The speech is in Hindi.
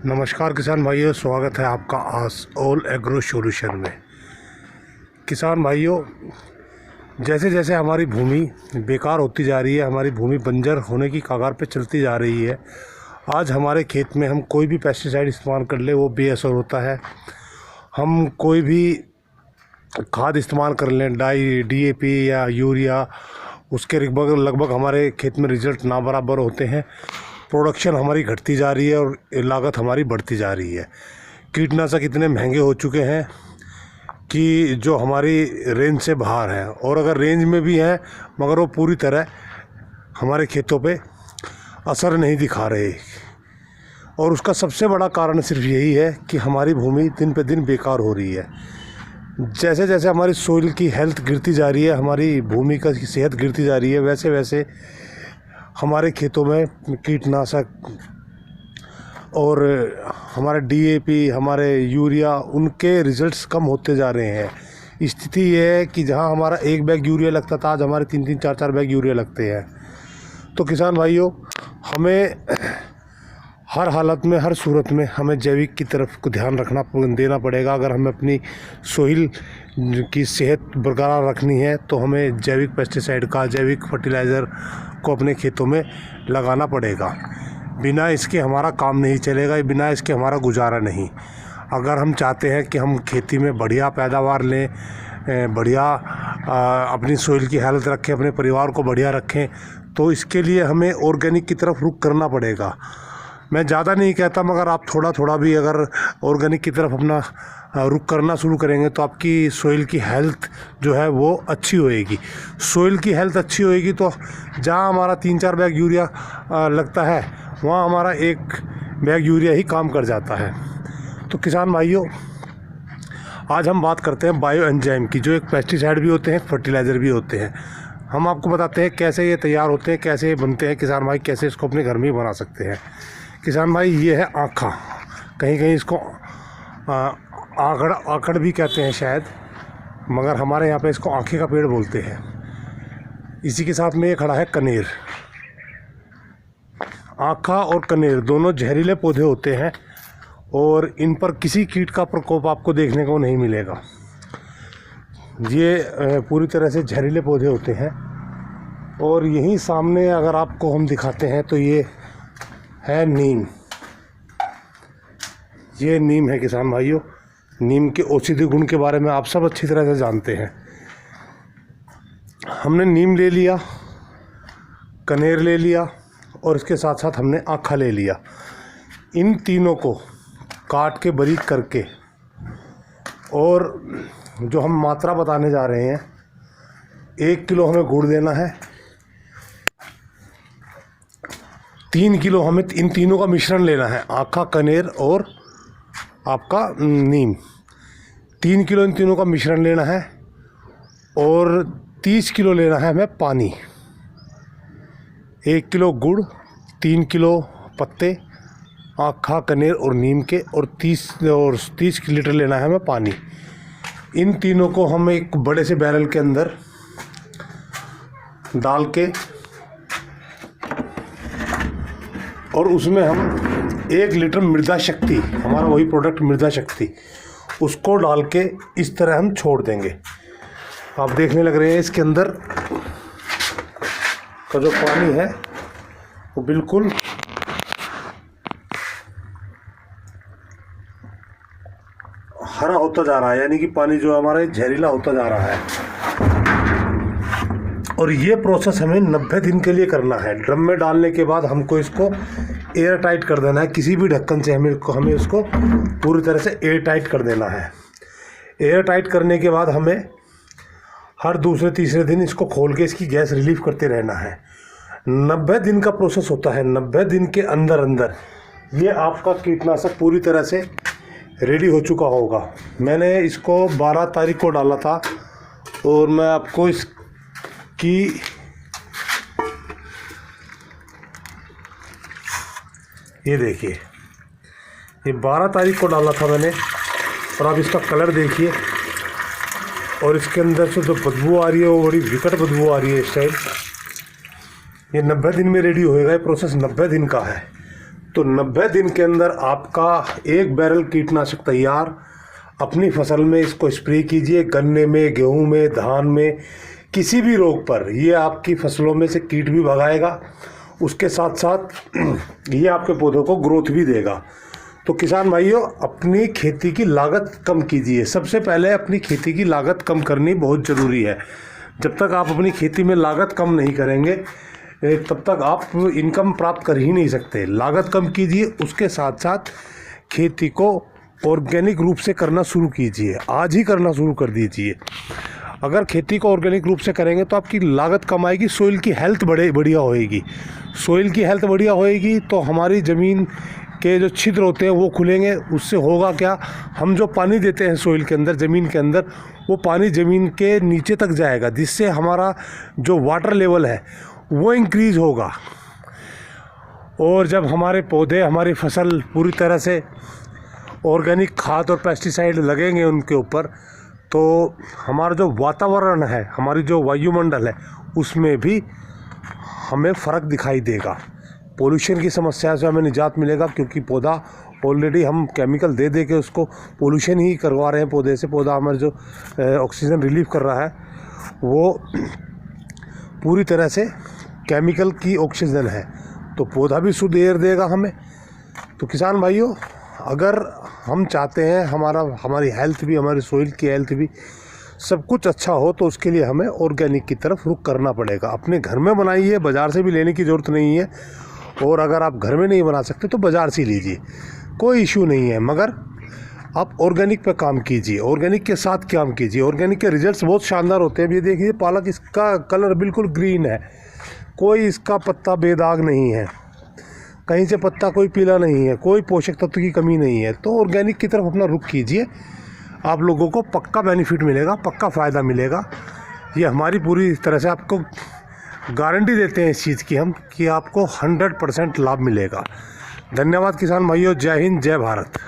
नमस्कार किसान भाइयों, स्वागत है आपका ऑल एग्रो सॉल्यूशन में। किसान भाइयों, जैसे जैसे हमारी भूमि बेकार होती जा रही है, हमारी भूमि बंजर होने की कगार पे चलती जा रही है। आज हमारे खेत में हम कोई भी पेस्टिसाइड इस्तेमाल कर ले वो बेअसर होता है। हम कोई भी खाद इस्तेमाल कर लें, DAP या यूरिया, उसके लगभग हमारे खेत में रिजल्ट ना बराबर होते हैं। प्रोडक्शन हमारी घटती जा रही है और लागत हमारी बढ़ती जा रही है। कीटनाशक इतने महंगे हो चुके हैं कि जो हमारी रेंज से बाहर हैं, और अगर रेंज में भी हैं मगर वो पूरी तरह हमारे खेतों पे असर नहीं दिखा रहे। और उसका सबसे बड़ा कारण सिर्फ यही है कि हमारी भूमि दिन पे दिन बेकार हो रही है। जैसे जैसे हमारी सोइल की हेल्थ गिरती जा रही है, हमारी भूमि का सेहत गिरती जा रही है, वैसे वैसे हमारे खेतों में कीटनाशक और हमारे DAP, हमारे यूरिया, उनके रिज़ल्ट्स कम होते जा रहे हैं। स्थिति ये है कि जहां हमारा 1 बैग यूरिया लगता था, आज हमारे 3-3, 4-4 बैग यूरिया लगते हैं। तो किसान भाइयों, हमें हर हालत में, हर सूरत में हमें जैविक की तरफ को ध्यान देना पड़ेगा। अगर हमें अपनी सोइल की सेहत बरकरार रखनी है तो हमें जैविक पेस्टिसाइड का, जैविक फर्टिलाइज़र को अपने खेतों में लगाना पड़ेगा। बिना इसके हमारा काम नहीं चलेगा, बिना इसके हमारा गुजारा नहीं। अगर हम चाहते हैं कि हम खेती में बढ़िया पैदावार लें, बढ़िया अपनी सोइल की हालत रखें, अपने परिवार को बढ़िया रखें, तो इसके लिए हमें ऑर्गेनिक की तरफ रुख करना पड़ेगा। मैं ज़्यादा नहीं कहता, मगर आप थोड़ा थोड़ा भी अगर ऑर्गेनिक की तरफ अपना रुख करना शुरू करेंगे तो आपकी सोइल की हेल्थ जो है वो अच्छी होएगी। सोइल की हेल्थ अच्छी होएगी तो जहाँ हमारा 3-4 बैग यूरिया लगता है, वहाँ हमारा 1 बैग यूरिया ही काम कर जाता है। तो किसान भाइयों, आज हम बात करते हैं बायो एंजाइम की, जो एक पेस्टिसाइड भी होते हैं, फर्टिलाइज़र भी होते हैं। हम आपको बताते हैं कैसे ये तैयार होते हैं, कैसे ये बनते हैं। किसान भाई कैसे इसको अपने घर में ही बना सकते हैं। किसान भाई, ये है आँखा, कहीं कहीं इसको आकड़ भी कहते हैं शायद, मगर हमारे यहाँ पे इसको आँखें का पेड़ बोलते हैं। इसी के साथ में ये खड़ा है कनेर। आँखा और कनेर दोनों जहरीले पौधे होते हैं और इन पर किसी कीट का प्रकोप आपको देखने को नहीं मिलेगा। ये पूरी तरह से जहरीले पौधे होते हैं। और यहीं सामने अगर आपको हम दिखाते हैं तो ये है नीम। ये नीम है किसान भाइयों। नीम के औषधीय गुण के बारे में आप सब अच्छी तरह से जानते हैं। हमने नीम ले लिया, कनेर ले लिया और इसके साथ साथ हमने आँखा ले लिया। इन तीनों को काट के बारीक करके, और जो हम मात्रा बताने जा रहे हैं, 1 किलो हमें गुड़ देना है, 3 किलो हमें इन तीनों का मिश्रण लेना है, आँखा, कनेर और आपका नीम। 3 किलो इन तीनों का मिश्रण लेना है और 30 किलो लेना है हमें पानी। 1 किलो गुड़, 3 किलो पत्ते, आँखा, कनेर और नीम के, और 30 लीटर लेना है हमें पानी। इन तीनों को हम एक बड़े से बैरल के अंदर डाल के, और उसमें हम 1 लीटर मृदा शक्ति, हमारा वही प्रोडक्ट मृदा शक्ति, उसको डाल के इस तरह हम छोड़ देंगे। आप देखने लग रहे हैं इसके अंदर का जो पानी है वो बिल्कुल हरा होता जा रहा है, यानी कि पानी जो हमारा जहरीला होता जा रहा है। और ये प्रोसेस हमें 90 दिन के लिए करना है। ड्रम में डालने के बाद हमको इसको एयर टाइट कर देना है। किसी भी ढक्कन से हमें इसको पूरी तरह से एयर टाइट कर देना है। एयर टाइट करने के बाद हमें हर दूसरे तीसरे दिन इसको खोल के इसकी गैस रिलीव करते रहना है। 90 दिन का प्रोसेस होता है। 90 दिन के अंदर अंदर ये आपका कीटनाशक पूरी तरह से रेडी हो चुका होगा। मैंने इसको 12 तारीख को डाला था और मैं आपको इसकी ये देखिए, ये 12 तारीख को डाला था मैंने, और आप इसका कलर देखिए, और इसके अंदर से जो बदबू आ रही है वो बड़ी विकट बदबू आ रही है इस टाइम। ये 90 दिन में रेडी होएगा। ये प्रोसेस 90 दिन का है। तो 90 दिन के अंदर आपका 1 बैरल कीटनाशक तैयार। अपनी फसल में इसको स्प्रे कीजिए, गन्ने में, गेहूं में, धान में, किसी भी रोग पर। ये आपकी फसलों में से कीट भी भगाएगा, उसके साथ साथ ये आपके पौधों को ग्रोथ भी देगा। तो किसान भाइयों, अपनी खेती की लागत कम कीजिए। सबसे पहले अपनी खेती की लागत कम करनी बहुत ज़रूरी है। जब तक आप अपनी खेती में लागत कम नहीं करेंगे तब तक आप इनकम प्राप्त कर ही नहीं सकते। लागत कम कीजिए, उसके साथ साथ खेती को ऑर्गेनिक रूप से करना शुरू कीजिए। आज ही करना शुरू कर दीजिए। अगर खेती को ऑर्गेनिक रूप से करेंगे तो आपकी लागत कम आएगी, सोइल की हेल्थ बढ़िया होएगी। सोइल की हेल्थ बढ़िया होएगी तो हमारी ज़मीन के जो छिद्र होते हैं वो खुलेंगे। उससे होगा क्या, हम जो पानी देते हैं सोइल के अंदर, ज़मीन के अंदर, वो पानी ज़मीन के नीचे तक जाएगा, जिससे हमारा जो वाटर लेवल है वो इंक्रीज़ होगा। और जब हमारे पौधे, हमारी फसल पूरी तरह से ऑर्गेनिक खाद और पेस्टिसाइड लगेंगे उनके ऊपर, तो हमारा जो वातावरण है, हमारी जो वायुमंडल है, उसमें भी हमें फ़र्क दिखाई देगा। पोल्यूशन की समस्या से हमें निजात मिलेगा, क्योंकि पौधा ऑलरेडी हम केमिकल दे दे के उसको पोल्यूशन ही करवा रहे हैं पौधे से। पौधा हमारे जो ऑक्सीजन रिलीव कर रहा है वो पूरी तरह से केमिकल की ऑक्सीजन है, तो पौधा भी शुद्ध एयर देगा हमें। तो किसान भाइयों, अगर हम चाहते हैं हमारी हेल्थ भी, हमारी सोइल की हेल्थ भी, सब कुछ अच्छा हो, तो उसके लिए हमें ऑर्गेनिक की तरफ रुख करना पड़ेगा। अपने घर में बनाइए, बाज़ार से भी लेने की ज़रूरत नहीं है। और अगर आप घर में नहीं बना सकते तो बाज़ार से लीजिए, कोई इशू नहीं है। मगर आप ऑर्गेनिक पे काम कीजिए, ऑर्गेनिक के साथ काम कीजिए। ऑर्गेनिक के रिजल्ट्स बहुत शानदार होते हैं। ये देखिए, पालक, इसका कलर बिल्कुल ग्रीन है, कोई इसका पत्ता बेदाग नहीं है, कहीं से पत्ता कोई पीला नहीं है, कोई पोषक तत्व की कमी नहीं है। तो ऑर्गेनिक की तरफ अपना रुख कीजिए, आप लोगों को पक्का बेनिफिट मिलेगा, पक्का फ़ायदा मिलेगा। ये हमारी पूरी तरह से आपको गारंटी देते हैं इस चीज़ की हम, कि आपको 100% लाभ मिलेगा। धन्यवाद किसान भाइयों। जय हिंद, जय भारत।